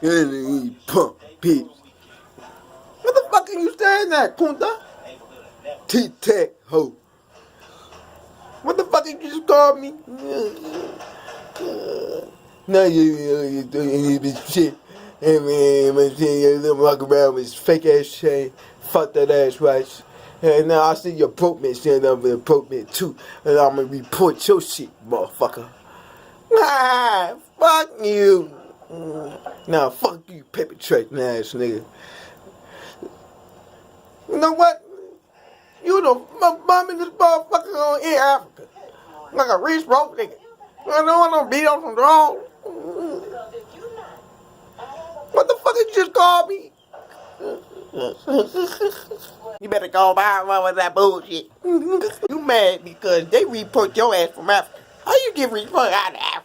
You pump bitch. What the fuck are you saying that, Kunta? T-Tech hoe. What the fuck did you just call me? Now you doing this shit. And man, you little walk around with this fake ass chain. Fuck that ass right. And now I see your broke man standing up with a broke man too. And I'm gonna report your shit, motherfucker. Ah, fuck you. Now fuck you, perpetrating ass nigga. You know what? You the bomb in this motherfucker on Air Africa. Like a rich broke nigga. I know I don't beat on some drone. What the fuck did you just call me? You better go buy one with that bullshit. You mad because they report your ass from Africa. How you get report out of Africa?